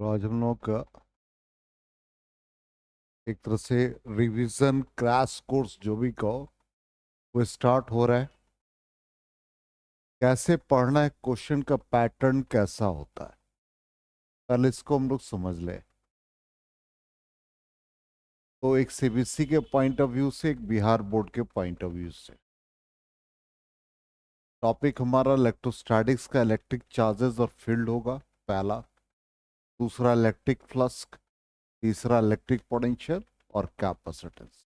तो आज हम लोग का एक तरह से रिवीजन क्रैश कोर्स जो भी कहो वो स्टार्ट हो रहा है। कैसे पढ़ना है, क्वेश्चन का पैटर्न कैसा होता है, पहले इसको हम लोग समझ ले। तो एक सीबीएसई के पॉइंट ऑफ व्यू से, एक बिहार बोर्ड के पॉइंट ऑफ व्यू से टॉपिक हमारा इलेक्ट्रोस्टैटिक्स का इलेक्ट्रिक चार्जेस और फील्ड होगा पहला। दूसरा इलेक्ट्रिक फ्लक्स। तीसरा इलेक्ट्रिक पोटेंशियल और कैपेसिटेंस।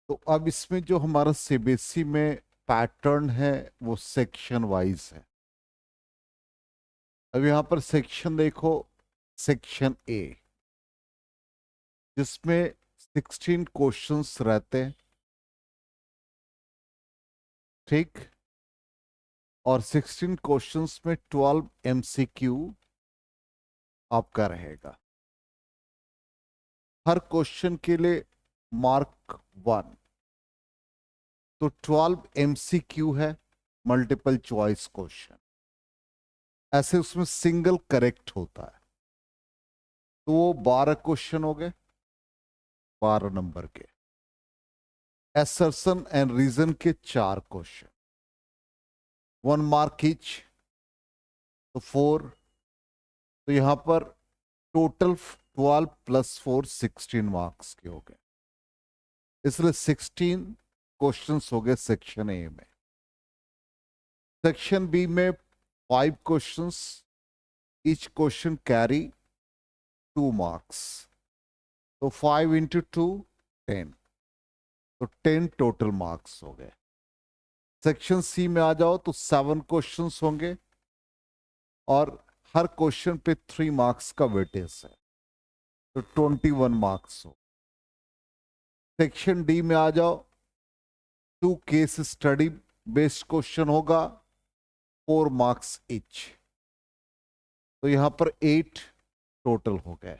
तो अब इसमें जो हमारा सीबीएसई में पैटर्न है वो सेक्शन वाइज है। अब यहां पर सेक्शन देखो, सेक्शन ए जिसमें 16 क्वेश्चंस रहते हैं, ठीक। और 16 क्वेश्चंस में 12 एमसीक्यू आपका रहेगा। हर क्वेश्चन के लिए मार्क 1। तो 12 एमसीक्यू है, मल्टीपल चॉइस क्वेश्चन। ऐसे उसमें सिंगल करेक्ट होता है। तो वो 12 क्वेश्चन हो गए, 12 नंबर के। एसर्शन एंड रीजन के 4 क्वेश्चन, 1 मार्क ईच, तो 4। तो यहां पर टोटल 12 प्लस 4 16 मार्क्स के हो गए। इसलिए 16 क्वेश्चंस हो गए सेक्शन ए में। सेक्शन बी में 5 questions, each question carry 2 marks. तो 5 इंटू 2 10, तो 10 टोटल मार्क्स हो गए। सेक्शन सी में आ जाओ तो 7 क्वेश्चंस होंगे और हर क्वेश्चन पे 3 मार्क्स का वेटेज है, तो 21 मार्क्स हो। सेक्शन डी में आ जाओ, 2 केस स्टडी बेस्ड क्वेश्चन होगा, 4 मार्क्स इच। तो यहां पर 8 टोटल हो गए।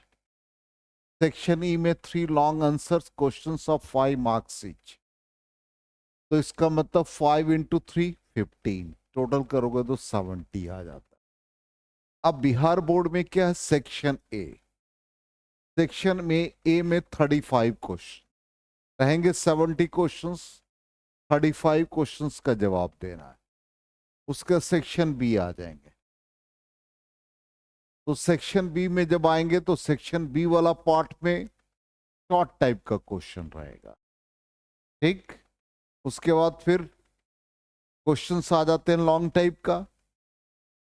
सेक्शन ई में 3 long answers questions of 5 marks etch. तो इसका मतलब 5 इंटू 3 15, टोटल करोगे तो 70 आ जाता है। अब बिहार बोर्ड में क्या है, सेक्शन ए। सेक्शन में ए में 35 क्वेश्चन रहेंगे, 70 क्वेश्चंस, 35 क्वेश्चंस का जवाब देना है। उसका सेक्शन बी आ जाएंगे। तो सेक्शन बी में जब आएंगे तो सेक्शन बी वाला पार्ट में शॉर्ट टाइप का क्वेश्चन रहेगा, ठीक। उसके बाद फिर क्वेश्चंस आ जाते हैं लॉन्ग टाइप का।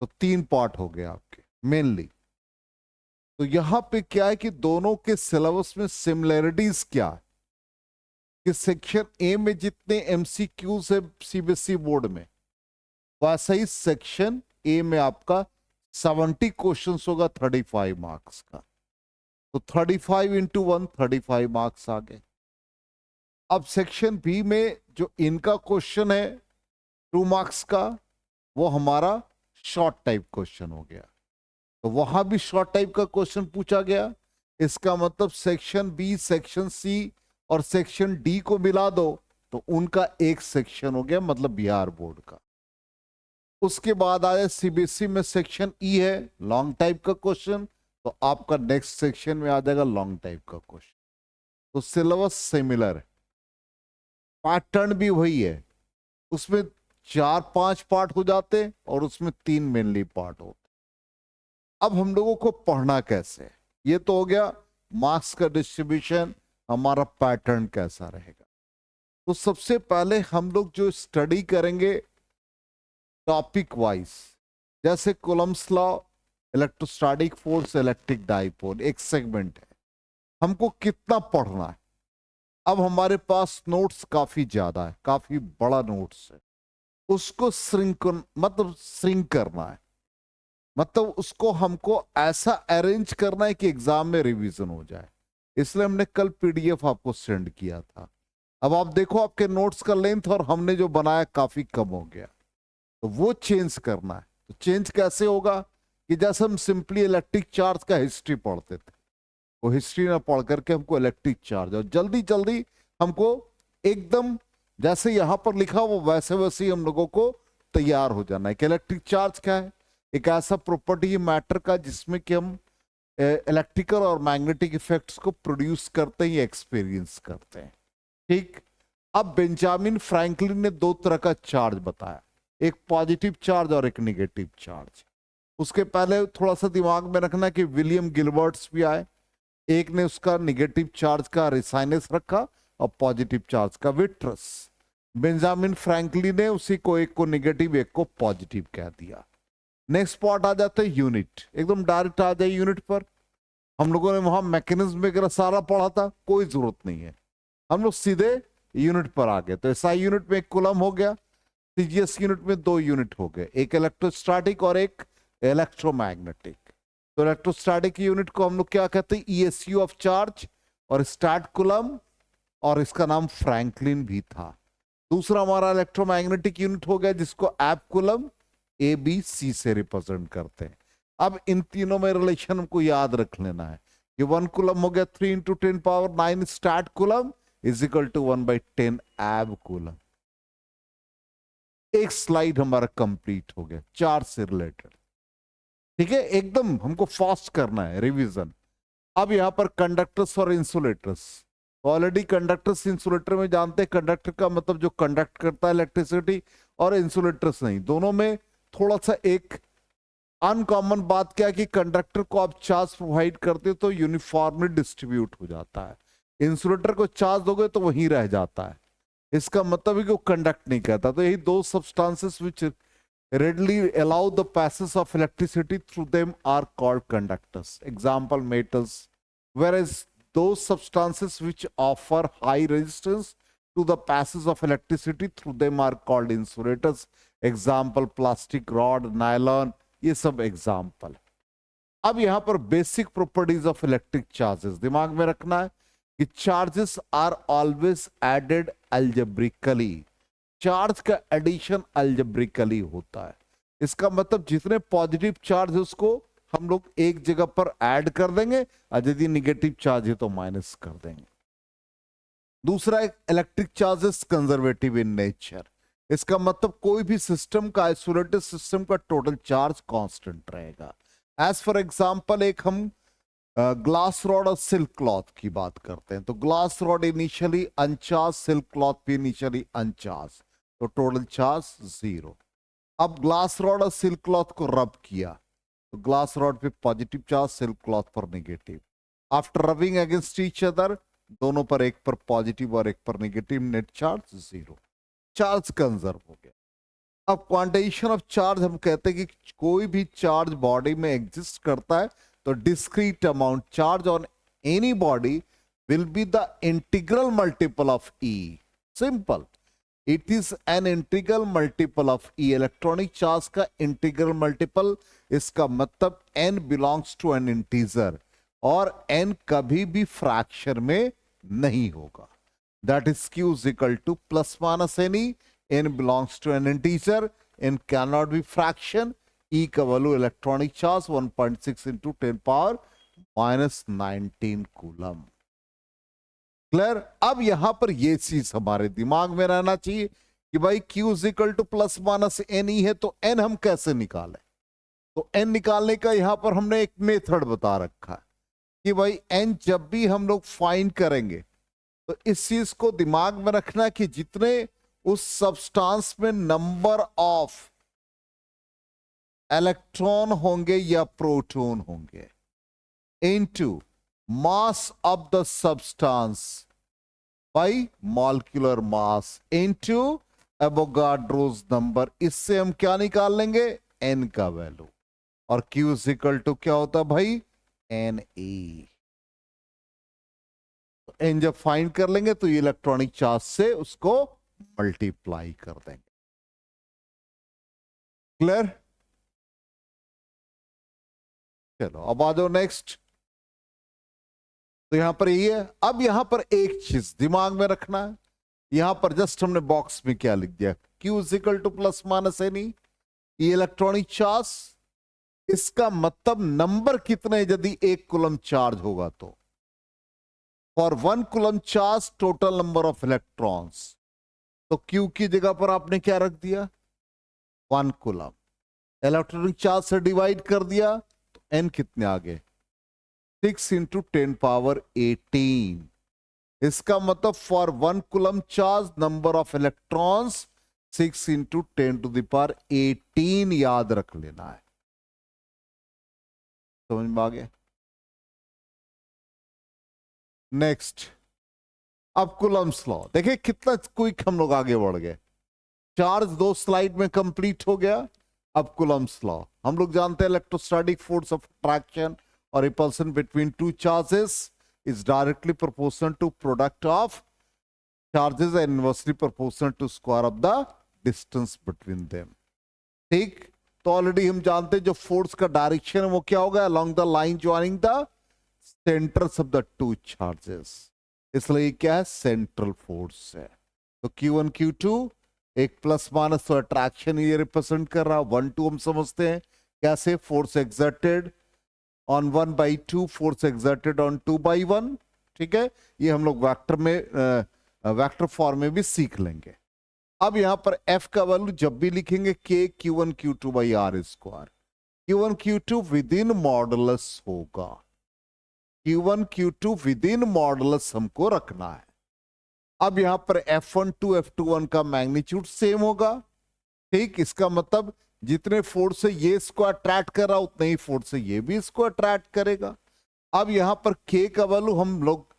तो 3 पार्ट हो गए आपके मेनली। तो यहां पे क्या है कि दोनों के सिलेबस में सिमिलरिटीज क्या है कि सेक्शन ए में जितने एमसीक्यूज है सीबीएसई बोर्ड में, वैसा ही सेक्शन ए में आपका 70 क्वेश्चन होगा 35 मार्क्स का। तो 35 इंटू 1 35 मार्क्स आ गए। अब सेक्शन बी में जो इनका क्वेश्चन है 2 मार्क्स का, वो हमारा शॉर्ट टाइप क्वेश्चन हो गया। तो वहां भी शॉर्ट टाइप का क्वेश्चन पूछा गया। इसका मतलब सेक्शन बी, सेक्शन सी और सेक्शन डी को मिला दो तो उनका एक सेक्शन हो गया, मतलब बिहार बोर्ड का। उसके बाद आया सीबीएसई में सेक्शन ई है, लॉन्ग टाइप का क्वेश्चन। तो आपका नेक्स्ट सेक्शन में आ जाएगा लॉन्ग टाइप का क्वेश्चन। तो सिलेबस सिमिलर है, पैटर्न भी वही है। उसमें 4-5 पार्ट हो जाते और उसमें 3 मेनली पार्ट होते। अब हम लोगों को पढ़ना कैसे है, ये तो हो गया मार्क्स का डिस्ट्रीब्यूशन, हमारा पैटर्न कैसा रहेगा। तो सबसे पहले हम लोग जो स्टडी करेंगे टॉपिक वाइज, जैसे Coulomb's law, electrostatic force, electric dipole, एक सेगमेंट है। हमको कितना पढ़ना है। अब हमारे पास नोट्स काफी ज्यादा है, काफी बड़ा नोट्स है। उसको श्रिंक करना है, मतलब उसको हमको ऐसा अरेंज करना है कि एग्जाम में रिवीजन हो जाए। इसलिए हमने कल पीडीएफ आपको सेंड किया था। अब आप देखो आपके नोट्स का लेंथ और हमने जो बनाया काफी कम हो गया, तो वो चेंज करना है। तो चेंज कैसे होगा कि जैसे हम सिंपली इलेक्ट्रिक चार्ज का हिस्ट्री पढ़ते थे, वो हिस्ट्री ना पढ़ करके हमको इलेक्ट्रिक चार्ज और जल्दी जल्दी हमको एकदम जैसे यहां पर लिखा वो वैसे वैसे ही हम लोगों को तैयार हो जाना है कि इलेक्ट्रिक चार्ज क्या है, एक ऐसा प्रॉपर्टी है मैटर का जिसमें कि हम इलेक्ट्रिकल और मैग्नेटिक इफेक्ट्स को प्रोड्यूस करते हैं या एक्सपीरियंस करते हैं। ठीक, अब बेंजामिन फ्रैंकलिन ने दो तरह का चार्ज बताया, एक पॉजिटिव चार्ज और एक नेगेटिव चार्ज। उसके पहले थोड़ा सा दिमाग में रखना कि विलियम गिलबर्ट्स भी आए, एक ने उसका नेगेटिव चार्ज का रिसाइनस रखा और पॉजिटिव चार्ज का विट्रस। बेंजामिन फ्रैंकलिन ने उसी को एक को नेगेटिव एक को पॉजिटिव कह दिया। नेक्स्ट पार्ट आ जाता है यूनिट, एकदम डायरेक्ट आ जाए यूनिट पर। हम लोगों ने वहां मैकेनिज्म वगैरह सारा पढ़ा था, कोई जरूरत नहीं है, हम लोग सीधे यूनिट पर आ गए। तो एसआई यूनिट में एक कूलम हो गया, सीजीएस यूनिट में दो यूनिट हो गए, एक इलेक्ट्रोस्टैटिक और एक इलेक्ट्रोमैग्नेटिक। तो इलेक्ट्रोस्टैटिक यूनिट को हम लोग क्या कहते हैं, ईएसयू ऑफ चार्ज और स्टैट कूलम, और इसका नाम फ्रैंकलिन भी था। दूसरा हमारा इलेक्ट्रोमैग्नेटिक यूनिट हो गया जिसको ab coulomb A B C से रिप्रेजेंट करते हैं। अब इन तीनों में रिलेशन हमको याद रख लेना है कि 1 कूलम हो गया 3 into 10 power 9 stat coulomb is equal to 1/10 ab coulomb. एक स्लाइड हमारा कंप्लीट हो गया चार्ज से रिलेटेड। ठीक है, एकदम हमको फास्ट करना है रिवीजन। अब यहां पर कंडक्टर्स और इंसुलेटर्स, ऑलरेडी कंडक्टर्स इंसुलेटर में जानते हैं, कंडक्टर का मतलब जो कंडक्ट करता है इलेक्ट्रिसिटी, और इंसुलेटर्स नहीं, दोनों में थोड़ा सा एक अनकॉमन बात क्या है कि कंडक्टर को आप चार्ज प्रोवाइड करते हो तो यूनिफॉर्मली डिस्ट्रीब्यूट हो जाता है, इंसुलेटर को चार्ज दोगे तो वहीं रह जाता है। इसका मतलब है कि वो कंडक्ट नहीं करता। तो यही दो substances which readily allow the passage of electricity through them are called conductors. Example, metals. Whereas those substances which offer high resistance to the passage of electricity through them are called insulators. Example, plastic rod, nylon, ये सब example। अब यहां पर basic properties of electric charges दिमाग में रखना है कि charges are always added algebraically। Charge का एडिशन अल्जेब्रिकली होता है। इसका मतलब जितने पॉजिटिव चार्ज है उसको हम लोग एक जगह पर ऐड कर देंगे और यदि निगेटिव चार्ज है तो माइनस कर देंगे। दूसरा, एक electric charges conservative in nature. इसका मतलब कोई भी सिस्टम का, आइसोलेटेड सिस्टम का टोटल चार्ज कांस्टेंट रहेगा। एज फॉर एग्जांपल, एक हम ग्लास रॉड और सिल्क क्लॉथ की बात करते हैं, तो glass rod initially अनचार्ज, silk cloth भी इनिशियली अनचार्ज, तो टोटल चार्ज 0। अब ग्लास रॉड और सिल्क क्लॉथ को रब किया तो ग्लास रॉड पे पॉजिटिव चार्ज, सिल्क क्लॉथ पर negative. After rubbing against each other, दोनों पर, एक पर पॉजिटिव और एक पर negative, net charge 0, charge conserve हो गया। अब क्वांटाइजेशन ऑफ चार्ज, हम कहते हैं कि कोई भी चार्ज बॉडी में एग्जिस्ट करता है तो discrete amount charge on any body will be the integral multiple of E. Simple. It is an integral multiple of E. Electronic charge का integral multiple, इसका मतलब n belongs to an integer और n कभी भी fraction में नहीं होगा। That is Q is equal to plus minus NE. n belongs to an integer, n cannot be fraction। E का value electronic charge 1.6 into 10 power -19 coulomb. Clear? अब यहां पर ये चीज हमारे दिमाग में रहना चाहिए कि भाई Q is equal two plus minus NE है, तो N हम कैसे निकालें? तो N निकालने का यहां पर हमने एक मेथड बता रखा है कि भाई N जब भी हम लोग फाइंड करेंगे तो इस चीज को दिमाग में रखना कि जितने उस सब्सटेंस में नंबर ऑफ इलेक्ट्रॉन होंगे या प्रोटॉन होंगे into mass of the substance by molecular mass into Avogadro's number, इससे हम क्या निकाल लेंगे? n का वैल्यू। और Q इज इक्वल टू क्या होता है भाई? Ne। तो n जब फाइंड कर लेंगे तो ये इलेक्ट्रॉनिक चार्ज से उसको मल्टीप्लाई कर देंगे। क्लियर? चलो अब आ जाओ नेक्स्ट। तो यहां पर ये है। अब यहां पर एक चीज दिमाग में रखना है, यहां पर जस्ट हमने बॉक्स में क्या लिख दिया? Q is equal two plus minus NE, ये इलेक्ट्रॉनिक चार्ज, इसका मतलब नंबर कितने यदि 1 कूलम चार्ज होगा तो for 1 coulomb charge total number of electrons, तो Q की जगह पर आपने क्या रख दिया? 1 कूलम। इलेक्ट्रॉनिक चार्ज से डिवाइड कर दिया तो n कितने आ गए? 6 इंटू 10⁻18। इसका मतलब for 1 coulomb charge number of electrons 6 into 10⁻18 याद रख लेना है। समझ में आ गया? नेक्स्ट, अब कूलम्स लॉ देखिए कितना क्विक हम लोग आगे बढ़ गए। चार्ज 2 स्लाइड में कंप्लीट हो गया। अब कूलम्स लॉ हम लोग जानते हैं, इलेक्ट्रोस्टैटिक फोर्स ऑफ अट्रैक्शन और repulsion between two charges is directly proportional to product of charges and inversely proportional to square of the distance between them। ठीक, तो ऑलरेडी हम जानते हैं जो फोर्स का डायरेक्शन है वो क्या होगा? Along the line joining the centres of the two charges, इसलिए क्या है? सेंट्रल फोर्स है। तो Q1 Q2 एक प्लस माइनस, तो अट्रैक्शन ये रिप्रेजेंट कर रहा है। 1 2 हम समझते हैं कैसे, force exerted on 1/2, force exerted on 2/1। ठीक है, ये हम लोग वेक्टर में वेक्टर फॉर्म में भी सीख लेंगे। अब यहां पर F का वैल्यू जब भी लिखेंगे K Q1 Q2 by R square. Q1 Q2 with in modulus होगा। Q1 Q2 with in modulus हमको रखना है। अब यहां पर F12 F21 का मैग्नीट्यूड सेम होगा। ठीक, इसका मतलब जितने फोर्स से ये इसको अट्रैक्ट कर रहा उतने ही फोर्स से ये भी इसको अट्रैक्ट करेगा। अब यहां पर K का वैल्यू हम लोग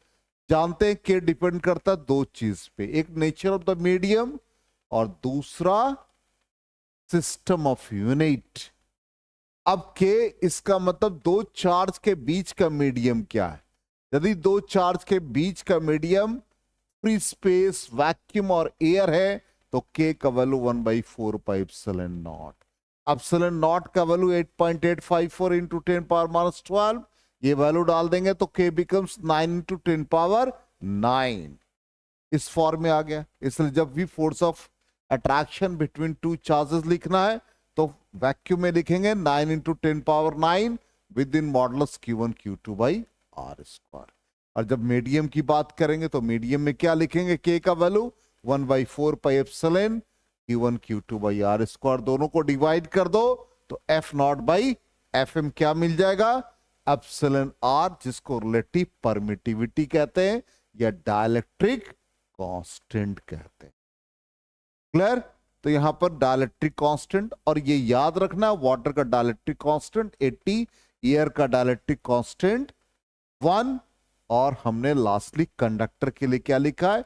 जानते हैं, K डिपेंड करता है दो चीज पे, एक नेचर ऑफ द मीडियम और दूसरा सिस्टम ऑफ यूनिट। अब K इसका मतलब दो चार्ज के बीच का मीडियम क्या है? यदि दो चार्ज के बीच का मीडियम फ्री स्पेस, वैक्यूम और एयर है तो K का value 1/4 pi epsilon not. Epsilon not का वैल्यू 8.854 इंटू 10⁻⁻12, ये वैल्यू डाल देंगे तो K बिकम्स 9 इंटू 10⁻9। इस फॉर्म में आ गया। इसलिए जब भी force of attraction between two charges लिखना है तो वैक्यूम में लिखेंगे 9 into 10⁻9 with in modulus Q1 Q2 by R square. और जब मीडियम की बात करेंगे तो मीडियम में क्या लिखेंगे? K का value 1/4 pi epsilon Q1 Q2 by R square. दोनों को डिवाइड कर दो तो F नॉट बाई FM क्या मिल जाएगा? एप्सिलॉन R, जिसको रिलेटिव परमिटिविटी कहते हैं या डाइलेक्ट्रिक कांस्टेंट कहते हैं। क्लियर? तो यहां पर डाइलेक्ट्रिक कांस्टेंट, और ये याद रखना, वाटर का डाइलेक्ट्रिक कांस्टेंट 80, एयर का डाइलेक्ट्रिक कांस्टेंट 1, और हमने लास्टली कंडक्टर के लिए क्या लिखा है?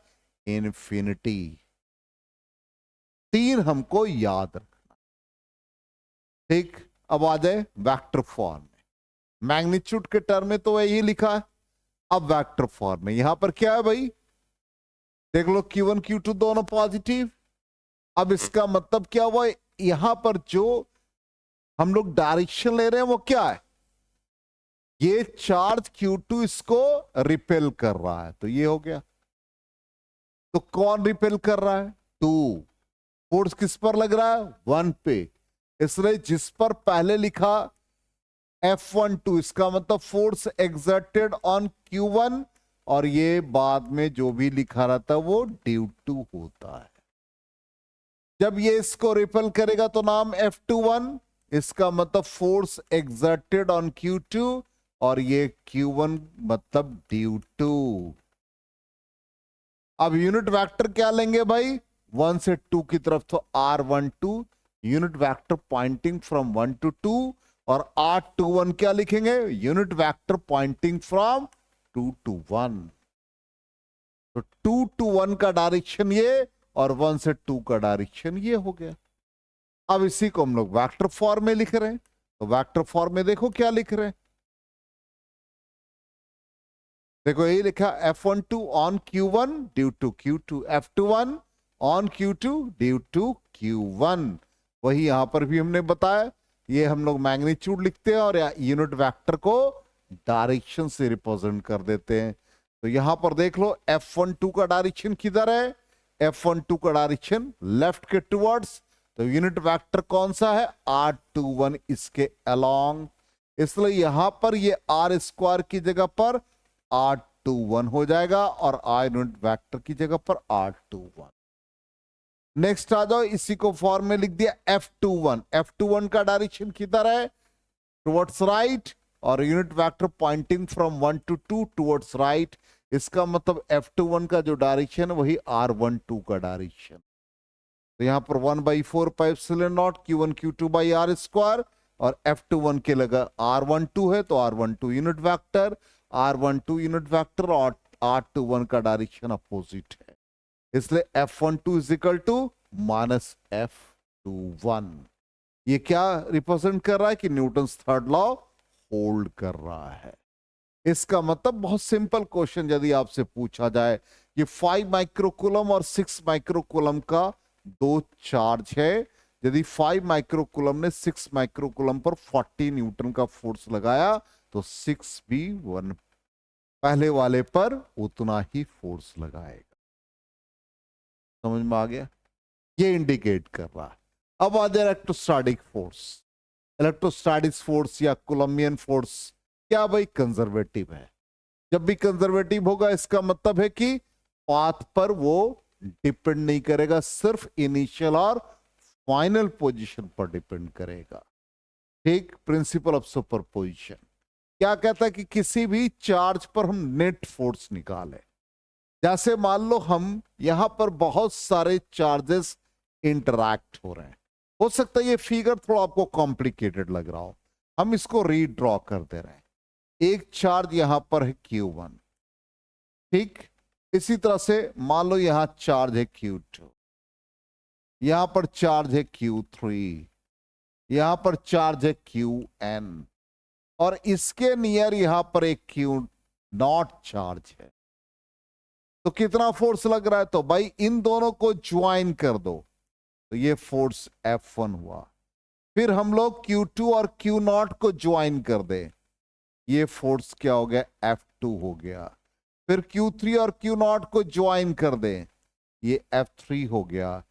इन्फिनिटी। 3 हमको याद रखना। ठीक, अब आ जाए वेक्टर फॉर्म में। मैग्नीट्यूड के टर्म में तो यही लिखा है। अब वेक्टर फॉर्म में यहां पर क्या है भाई? देख लो, Q1 Q2 दोनों पॉजिटिव। अब इसका मतलब क्या हुआ? यहां पर जो हम लोग डायरेक्शन ले रहे हैं वो क्या है? ये चार्ज Q2 इसको रिपेल कर रहा है, तो ये हो गया। तो कौन रिपेल कर रहा है? 2। फोर्स किस पर लग रहा है? 1 पे। इसलिए जिस पर पहले लिखा F12, इसका मतलब फोर्स एक्सर्टेड ऑन Q1, और ये बाद में जो भी लिखा रहता है वो ड्यू टू होता है। जब ये इसको रिपेल करेगा तो नाम F21, इसका मतलब फोर्स एक्सर्टेड ऑन Q2, और ये Q1 मतलब ड्यू टू। अब यूनिट वेक्टर क्या लेंगे भाई? 1 से 2 की तरफ, तो R12 unit vector pointing from 1 to 2, और R21 क्या लिखेंगे? Unit vector pointing from 2 to 1। तो 2 to 1 का डायरेक्शन ये, और 1 से 2 का डायरेक्शन ये हो गया। अब इसी को हम लोग वेक्टर फॉर्म में लिख रहे हैं। तो वेक्टर फॉर्म में देखो क्या लिख रहे हैं। देखो यही लिखा, F12 on Q1 due to Q2, F21 on Q2 due to Q1। वही यहां पर भी हमने बताया, ये हम लोग मैग्नीट्यूड लिखते हैं और यूनिट वेक्टर को डायरेक्शन से रिप्रेजेंट कर देते हैं। तो यहां पर देख लो, F12 का डायरेक्शन किधर है? F12 का डायरेक्शन लेफ्ट के टुवर्ड्स। तो यूनिट वेक्टर कौन सा है? R21 इसके अलोंग। इसलिए यहां पर ये R स्क्वायर की जगह पर R21 हो जाएगा, और I यूनिट वेक्टर की जगह पर R21। नेक्स्ट आ जाओ, इसी को फॉर्म में लिख दिया F21। F21 का डायरेक्शन किधर है? टुवर्ड्स राइट, और unit vector pointing from 1 to 2 towards right. इसका मतलब F21 का जो डायरेक्शन है वही R12 का डायरेक्शन। तो यहां पर 1/4πε0 Q1 Q2 by r square, और F21 के लगा R12 है तो R12 unit vector, R12 unit vector, और R21 का डायरेक्शन अपोजिट है, इसलिए F12 is equal to minus F21। ये क्या रिप्रेजेंट कर रहा है कि न्यूटन्स थर्ड लॉ होल्ड कर रहा है। इसका मतलब बहुत सिंपल क्वेश्चन यदि आपसे पूछा जाए कि 5 माइक्रोकूलम और 6 माइक्रोकूलम का दो चार्ज है, यदि 5 माइक्रोकूलम ने 6 माइक्रोकूलम पर 40 न्यूटन का फोर्स लगाया तो 6 भी पहले वाले पर उतना ही फोर्स लगाएगा। समझ में आ गया? ये इंडिकेट कर रहा है। अब आ जाए इलेक्ट्रोस्टैटिक फोर्स। इलेक्ट्रोस्टैटिक फोर्स या कूलम्बियन फोर्स क्या भाई? कंजर्वेटिव है। जब भी कंजर्वेटिव होगा इसका मतलब है कि पाथ पर वो डिपेंड नहीं करेगा, सिर्फ इनिशियल और फाइनल पोजीशन पर डिपेंड करेगा। ठीक, प्रिंसिपल ऑफ सुपरपोजिशन क्या कहता है कि किसी भी चार्ज पर हम नेट फोर्स निकालें। जैसे मान लो हम यहां पर बहुत सारे चार्जेस इंटरैक्ट हो रहे हैं, हो सकता है ये फिगर थोड़ा आपको कॉम्प्लिकेटेड लग रहा हो, हम इसको रीड्रॉ कर दे रहे हैं। एक चार्ज यहां पर है Q1, ठीक, इसी तरह से मान लो यहां चार्ज है Q2, यहां पर चार्ज है Q3, यहां पर चार्ज है Qn, और इसके नियर यहां पर एक Q0 चार्ज है। तो कितना फोर्स लग रहा है? तो भाई इन दोनों को ज्वाइन कर दो तो ये फोर्स F1 हुआ। फिर हम लोग Q2 और Q0 को ज्वाइन कर दे, ये फोर्स क्या हो गया? F2 हो गया। फिर Q3 और Q0 को ज्वाइन कर दे, ये F3 हो गया।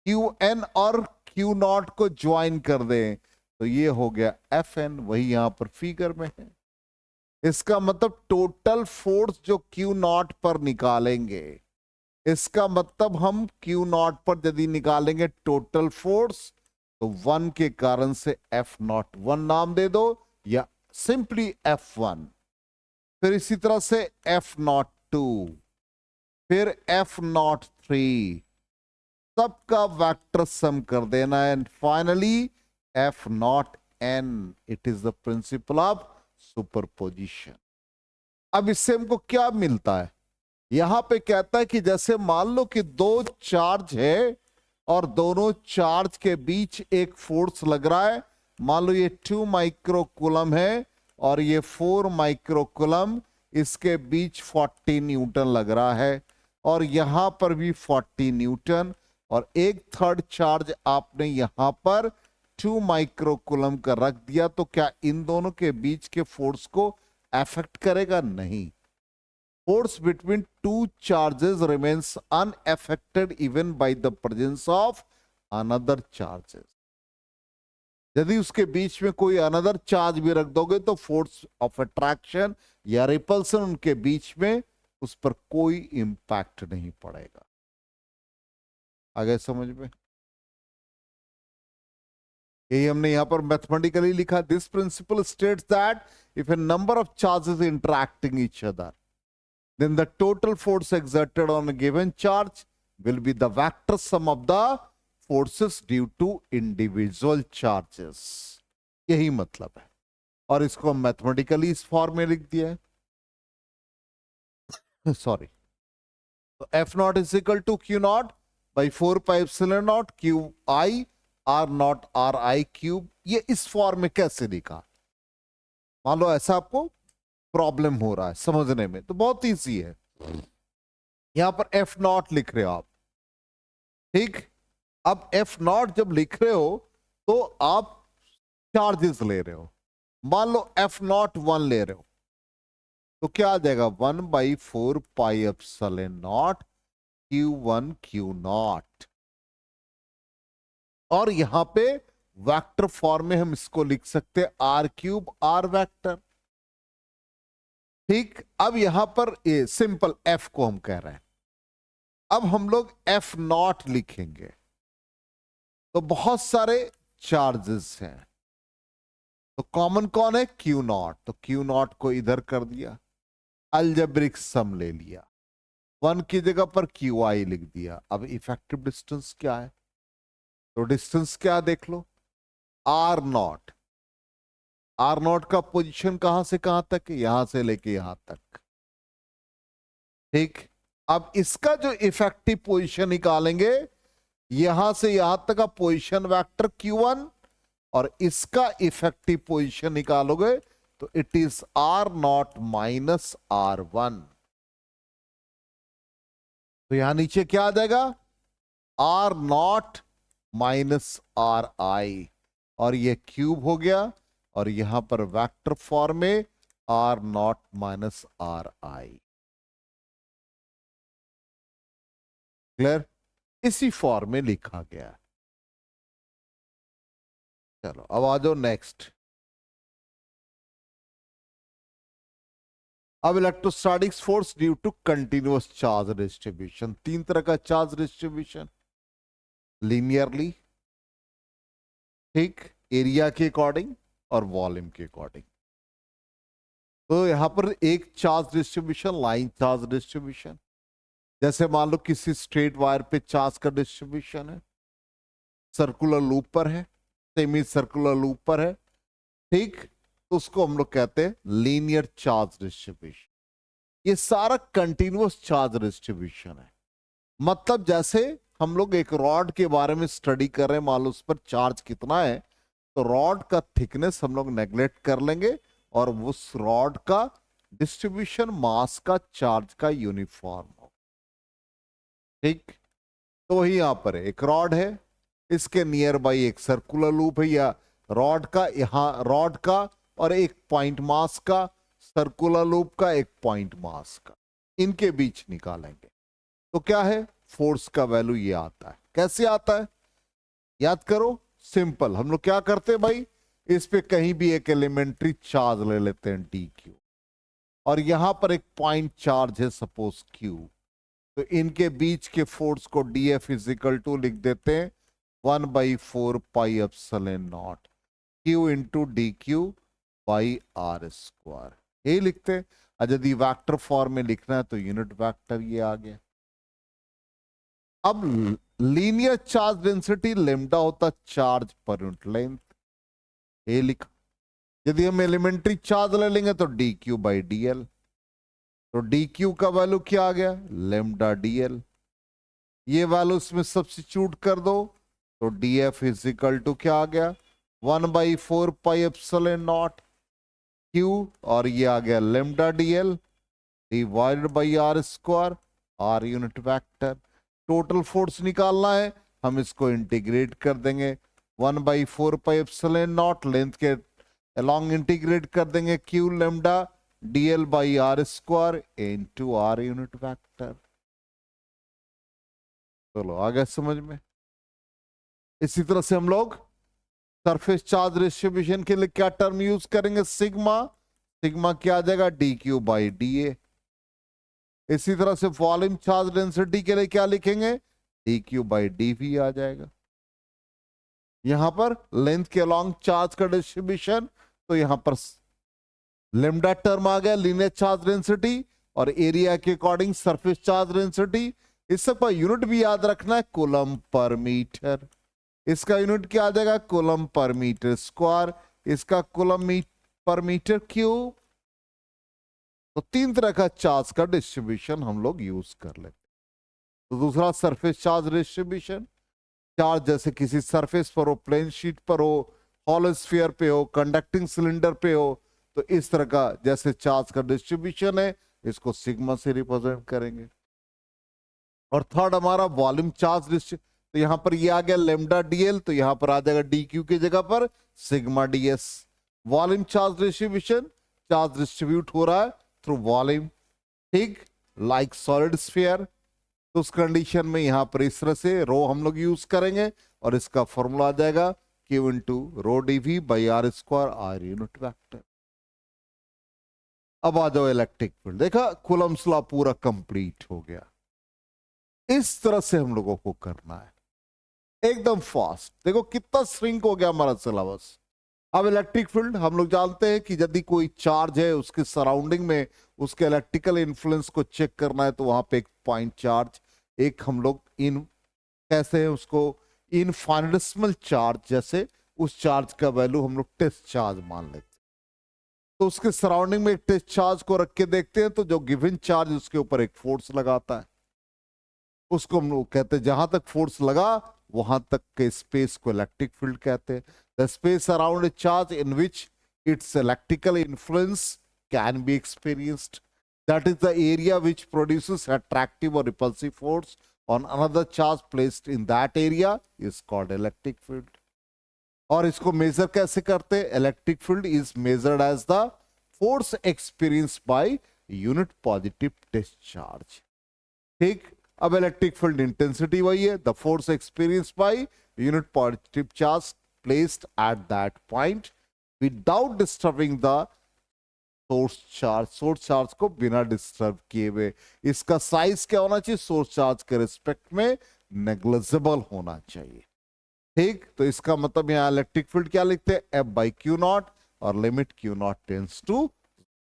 Qn और Q0 को ज्वाइन कर दे तो ये हो गया Fn, वही यहां पर फिगर में है। इसका मतलब टोटल फोर्स जो Q0 पर निकालेंगे, इसका मतलब हम Q0 पर यदि निकालेंगे टोटल फोर्स तो 1 के कारण से F01 नाम दे दो या सिंपली F1। फिर इसी तरह से F02, फिर F03, सबका वेक्टर सम कर देना, and finally F0n। It is the principal of superposition. अब इससे हमको क्या मिलता है? यहां पे कहता है कि जैसे मान लो कि दो चार्ज है और दोनों चार्ज के बीच एक फोर्स लग रहा है, मान लो ये 2 माइक्रोकूलम है और ये 4 माइक्रोकूलम, इसके बीच 40 न्यूटन लग रहा है, और यहां पर भी 40 न्यूटन, और एक थर्ड चार्ज आपने यहां पर 2 माइक्रोकूलम का रख दिया, तो क्या इन दोनों के बीच के फोर्स को अफेक्ट करेगा? नहीं। Force between two charges remains unaffected even by the presence of another charges। यदि उसके बीच में कोई अनदर चार्ज भी रख दोगे तो फोर्स ऑफ अट्रैक्शन या रिपल्सन उनके बीच में, उस पर कोई इंपैक्ट नहीं पड़ेगा। आगे समझ में? यही हमने यहां पर मैथमेटिकली लिखा। This principle states that if A number of charges interacting each other, then the total force exerted on a given charge will be the vector sum of the forces due to individual charges। यही मतलब है, और इसको हम mathematically इस form में लिख दिया है। सॉरी, तो F0 is equal to Q0 by 4πε0 QI R0 RI cube. ये इस फॉर्म में कैसे लिखा? मान लो ऐसा आपको प्रॉब्लम हो रहा है समझने में, तो बहुत इजी है। यहां पर F0 लिख रहे हो आप, ठीक। अब F0 जब लिख रहे हो तो आप चार्जेस ले रहे हो, मान लो F01 ले रहे हो तो क्या आ जाएगा? 1/4πε0 Q1 Q0, और यहां पे वेक्टर फॉर्म में हम इसको लिख सकते हैं R³ R वेक्टर, ठीक। अब यहां पर ये सिंपल F को हम कह रहे हैं, अब हम लोग F0 लिखेंगे। तो बहुत सारे चार्जेस हैं, तो कॉमन कौन है? Q not. तो क्यू नॉट को इधर कर दिया, अलजेब्रिक सम ले लिया, 1 की जगह पर क्यू आई लिख दिया। अब इफेक्टिव डिस्टेंस क्या है? तो डिस्टेंस क्या देख लो, आर नॉट। आर नॉट का पोजीशन कहां से कहां तक? यहां से लेके यहां तक, ठीक। अब इसका जो इफेक्टिव पोजीशन निकालेंगे, यहां से यहां तक का पोजीशन वेक्टर Q1, और इसका इफेक्टिव पोजीशन निकालोगे तो it is R0 minus R1। तो यहां नीचे क्या आ जाएगा? R0 माइनस RI, और ये क्यूब हो गया, और यहां पर वेक्टर फॉर्म में R0 माइनस RI। क्लियर? इसी फॉर्म में लिखा गया। चलो अब आ जाओ नेक्स्ट। अब electrostatics force due to continuous charge distribution. 3 तरह का चार्ज डिस्ट्रीब्यूशन, लीनियरली, ठीक, एरिया के अकॉर्डिंग और वॉल्यूम के अकॉर्डिंग। तो यहां पर एक charge distribution, line charge distribution. जैसे मान लो किसी स्ट्रेट वायर पे चार्ज का डिस्ट्रीब्यूशन है, सर्कुलर लूप पर है, सेमी सर्कुलर लूप पर है, ठीक, तो उसको हम लोग कहते हैं लीनियर चार्ज डिस्ट्रीब्यूशन। ये सारा कंटिन्यूअस चार्ज डिस्ट्रीब्यूशन है। मतलब जैसे हम लोग एक रॉड के बारे में स्टडी कर रहे हैं, मान लो उस पर चार्ज कितना है, तो रॉड का थिकनेस हम लोग नेग्लेक्ट कर लेंगे, और उस रॉड का डिस्ट्रीब्यूशन मास का चार्ज का यूनिफॉर्म हो, ठीक। तो वही यहां पर है, एक रॉड है, इसके नियर बाई एक सर्कुलर लूप है, या रॉड का, यहां रॉड का और एक पॉइंट मास का, सर्कुलर लूप का एक पॉइंट मास का, इनके बीच निकालेंगे। तो क्या है? फोर्स का वैल्यू ये आता है। कैसे आता है? याद करो, सिंपल। हम लोग क्या करते हैं भाई, इस पे कहीं भी एक एलिमेंट्री चार्ज ले लेते हैं डी क्यू, और यहां पर एक पॉइंट चार्ज है सपोज क्यू, तो इनके बीच के फोर्स को डी एफ इजिकल टू लिख देते हैं 1/4 pi epsilon naught q into d Q by r square, यही लिखते हैं। और यदि वेक्टर फॉर्म में लिखना है तो यूनिट वेक्टर ये आ गया। अब लीनियर चार्ज डेंसिटी लेमडा होता चार्ज पर यूनिट लेंथ, ये लिखा। यदि हम एलिमेंट्री चार्ज ले लेंगे तो d Q by d l, तो डी क्यू का वैल्यू क्या आ गया? Lambda d l. ये वैल्यू इसमें सब्स्टिट्यूट कर दो, तो d f is equal to क्या आ गया? 1/4 पाई एप्सिलॉन नॉट क्यू, और ये आ गया lambda d l divided by r square, r unit vector. Total force निकालना है, हम इसको इंटीग्रेट कर देंगे, 1/4 पाई एप्सिलॉन नॉट लेंथ के अलॉन्ग इंटीग्रेट कर देंगे q lambda dl by r square into r unit vector. चलो आ गया समझ में। इसी तरह से हम लोग सरफेस चार्ज डिस्ट्रीब्यूशन के लिए क्या टर्म यूज करेंगे? सिग्मा। सिग्मा क्या आ जाएगा? D Q by D A. इसी तरह से वॉल्यूम चार्ज डेंसिटी के लिए क्या लिखेंगे? D Q by D V आ जाएगा। यहां पर लेंथ के अलॉन्ग चार्ज का डिस्ट्रीब्यूशन, तो यहां पर लेमडा टर्म आ गया लीनियर चार्ज डेंसिटी, और एरिया के अकॉर्डिंग सरफेस चार्ज डेंसिटी। इस सबका यूनिट भी याद रखना है, कूलम पर मीटर। इसका यूनिट क्या आ जाएगा? कूलम पर मीटर स्क्वायर, इसका कूलम पर मीटर क्यूब। तो 3 तरह का चार्ज का डिस्ट्रीब्यूशन हम लोग यूज कर लेते। तो दूसरा सरफेस चार्ज डिस्ट्रीब्यूशन, चार्ज जैसे किसी सरफेस पर हो, प्लेन शीट पर हो, हॉलो स्फीयर पे हो, कंडक्टिंग सिलेंडर पे हो, तो इस तरह का जैसे चार्ज का डिस्ट्रीब्यूशन है, इसको सिग्मा से रिप्रेजेंट करेंगे। और थर्ड हमारा वॉल्यूम चार्ज डिस्ट्रीब्यूशन, तो यहां पर ये आ गया लेमडा डीएल, तो यहां पर आ जाएगा डी क्यू की जगह पर sigma DS. Volume charge distribution, charge distribute हो रहा है थ्रू वॉल्यूम, ठीक, लाइक सॉलिड स्फीयर। तो उस कंडीशन में यहां पर इस तरह से रो हम लोग यूज करेंगे, और इसका फॉर्मूला आ जाएगा q into rho d v by r square, r unit vector. अब आ जाओ इलेक्ट्रिक फील्ड। देखा, कूलम्स लॉ पूरा कंप्लीट हो गया। इस तरह से हम लोगों को करना है। एकदम फास्ट। देखो कितना श्रिंक हो गया हमारा सिलेबस। अब इलेक्ट्रिक फील्ड हम लोग जानते हैं कि यदि कोई चार्ज है उसके सराउंडिंग में उसके इलेक्ट्रिकल इन्फ्लुएंस को चेक करना है तो वहां पे एक पॉइंट चार्ज, एक हम लोग इन कैसे हैं उसको इनफाइनिटेसिमल चार्ज, जैसे उस चार्ज का वैल्यू हम लोग टेस्ट चार्ज मान लेते हैं, तो उसके सराउंडिंग में एक टेस्ट चार्ज को रख के देखते हैं तो जो गिवन चार्ज उसके ऊपर एक फोर्स लगाता है, उसको हम लोग कहते हैं, जहां तक फोर्स लगा वहां तक के स्पेस को इलेक्ट्रिक फील्ड कहते हैं। The space around a charge in which its electrical influence can be experienced, that is the area which produces attractive और repulsive force on another charge placed in that area is called electric field. और इसको measure कैसे करते हैं? Electric field is measured as the force experience by unit positive test charge. ठीक, अब electric field intensity वही है, the force experience by unit positive charge placed at that point without disturbing the source charge, source charge को बिना disturb किए हुए। इसका size क्या होना चाहिए? सोर्स चार्ज के रिस्पेक्ट में नेग्लिजिबल होना चाहिए। ठीक, तो इसका मतलब यहाँ इलेक्ट्रिक फील्ड क्या लिखते हैं? एफ बाई क्यू नॉट और limit q naught tends to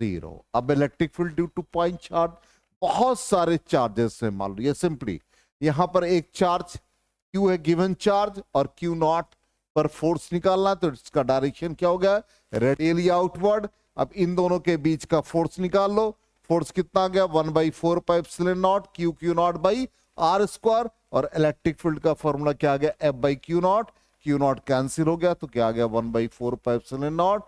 0। अब electric field due to point charge, बहुत सारे चार्जेस है, मान लो ये सिंपली यहां पर एक चार्ज क्यू है, गिवन चार्ज, और क्यू नॉट पर फोर्स निकालना है, तो इसका डायरेक्शन क्या हो गया? Radially outward. अब इन दोनों के बीच का फोर्स निकाल लो, फोर्स कितना आ गया? 1/4 pi epsilon naught q q naught by r square, और इलेक्ट्रिक फील्ड का फॉर्मूला क्या आ गया? F by q naught, q naught cancel हो गया तो क्या आ गया? 1/4 pi epsilon naught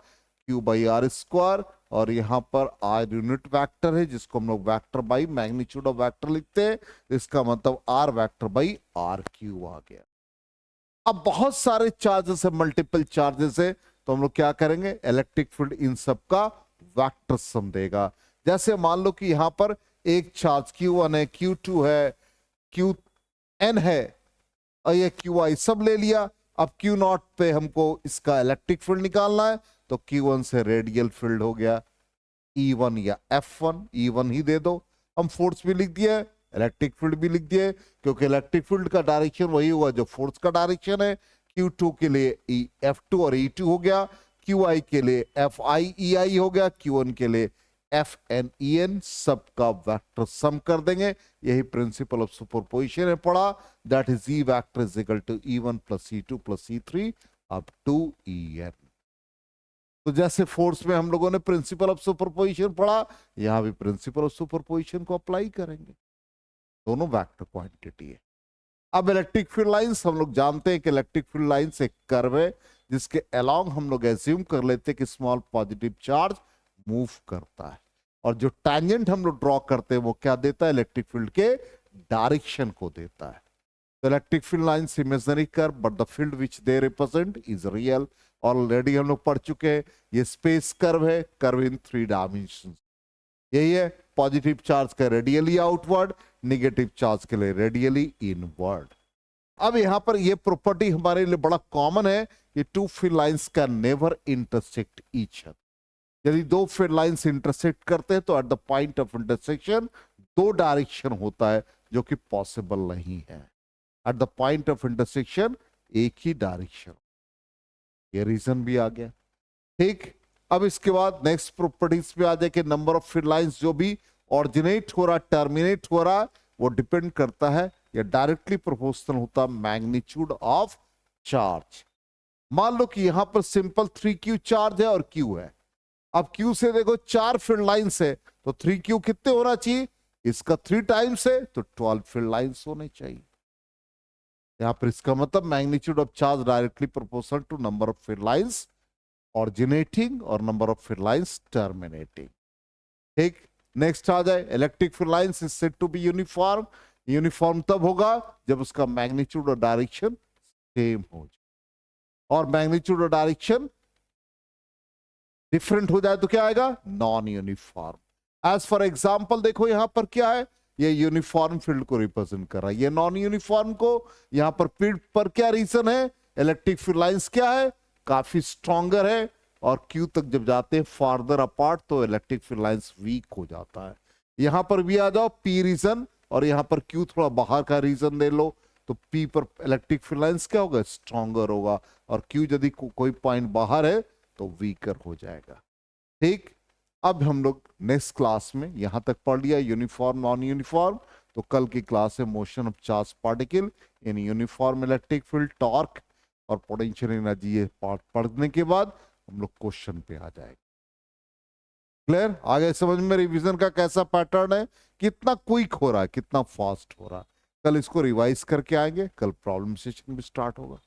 q by r square, और यहां पर आर यूनिट वेक्टर है जिसको हम लोग vector by magnitude of vector लिखते हैं, इसका मतलब R vector by R Q आ गया। अब बहुत सारे चार्जेस है, मल्टीपल चार्जेस है, तो हम लोग क्या करेंगे? इलेक्ट्रिक फील्ड इन सब का वेक्टर सम देगा। जैसे मान लो कि यहां पर एक चार्ज Q1 है, Q2 है, Qn है, और ये Qi सब ले लिया। अब Q0 पे हमको इसका इलेक्ट्रिक फील्ड निकालना है, तो Q1 से रेडियल फील्ड हो गया E1 या F1, E1 ही दे दो। हम फोर्स भी लिख दिए, इलेक्ट्रिक फील्ड भी लिख दिए, क्योंकि इलेक्ट्रिक फील्ड का डायरेक्शन वही हुआ जो फोर्स का डायरेक्शन है। Q2 के लिए F2 और E2 हो गया, QI के लिए FI EI हो गया, Q1 के लिए FN EN, सबका वेक्टर सम कर देंगे। यही प्रिंसिपल ऑफ सुपरपोजिशन है पढ़ा, that is E vector is equal to E1 plus E2 plus E3 up to EN। तो जैसे फोर्स में हम लोगों ने प्रिंसिपल ऑफ सुपरपोजिशन पढ़ा, यहां भी प्रिंसिपल ऑफ सुपरपोजिशन को अप्लाई करेंगे, दोनों वेक्टर क्वांटिटी है। अब इलेक्ट्रिक फील्ड लाइंस, हम लोग जानते हैं कि इलेक्ट्रिक फील्ड लाइंस एक कर्व है जिसके अलोंग हम लोग एज्यूम कर लेते हैं कि स्मॉल पॉजिटिव चार्ज मूव करता है, और जो टैंजेंट हम लोग ड्रॉ करते हैं वो क्या देता है? इलेक्ट्रिक फील्ड के डायरेक्शन को देता है। तो electric field lines imaginary curve, but the field which they represent is real. Already हम लोग पढ़ चुके हैं, ये स्पेस कर्व है, कर्व इन 3 डायमेंशन। यही है, पॉजिटिव चार्ज का रेडियली आउटवर्ड, नेगेटिव चार्ज के लिए रेडियली इनवर्ड। अब यहां पर ये प्रॉपर्टी हमारे लिए बड़ा कॉमन है कि two field lines can never intersect each other. यदि दो फील्ड लाइंस इंटरसेक्ट करते हैं तो at the point of intersection दो डायरेक्शन होता है, जो कि पॉसिबल नहीं है। At the point of intersection एक ही डायरेक्शन, ये रीजन भी आ गया। ठीक, अब इसके बाद नेक्स्ट प्रॉपर्टीज पे आ जाए कि नंबर ऑफ फील्ड लाइंस जो भी ऑरिजिनेट हो रहा, टर्मिनेट हो रहा, वो डिपेंड करता है या डायरेक्टली प्रोपोर्शनल होता मैग्नीट्यूड ऑफ चार्ज। मान लो कि यहां पर सिंपल 3Q चार्ज है और Q है। अब Q से देखो 4 फील्ड लाइंस है, तो 3Q कितने होना चाहिए? इसका 3 टाइम्स है तो 12 फील्ड लाइंस होने चाहिए। यहां पर इसका मतलब magnitude of charge directly proportional to number of field lines originating और number of field lines terminating. ठीक, नेक्स्ट आ जाए electric field lines is said to be uniform. Uniform तब होगा जब उसका मैग्नीट्यूड और डायरेक्शन सेम हो जाए, और मैग्नीट्यूड और डायरेक्शन डिफरेंट हो जाए तो क्या आएगा? Non uniform. As for example देखो यहां पर क्या है, ये यूनिफॉर्म फील्ड को रिप्रेजेंट कर रहा है, ये नॉन यूनिफॉर्म को। यहां पर फील्ड पर क्या रीजन है? इलेक्ट्रिक फील्ड लाइंस क्या है? काफी स्ट्रॉन्गर है, और Q तक जब जाते हैं फार्दर अपार्ट तो इलेक्ट्रिक फील्ड लाइंस वीक हो जाता है। यहां पर भी आ जाओ P रीजन, और यहां पर Q थोड़ा बाहर का रीजन ले लो, तो तो P पर इलेक्ट्रिक फील्ड लाइंस क्या होगा, स्ट्रॉन्गर होगा, और Q यदि कोई पॉइंट बाहर है तो वीकर हो जाएगा। ठीक, अब हम लोग नेक्स्ट क्लास में यहां तक पढ़ लिया यूनिफॉर्म नॉन यूनिफॉर्म। तो कल की क्लास है motion of charge particle in uniform electric field, torque और पोटेंशियल एनर्जी। ये पार्ट पढ़ने के बाद हम लोग क्वेश्चन पे आ जाएंगे। क्लियर, आगे समझ में रिवीजन का कैसा पैटर्न है, कितना क्विक हो रहा है, कितना फास्ट हो रहा है। कल इसको रिवाइज करके आएंगे, कल प्रॉब्लम सेशन भी स्टार्ट होगा।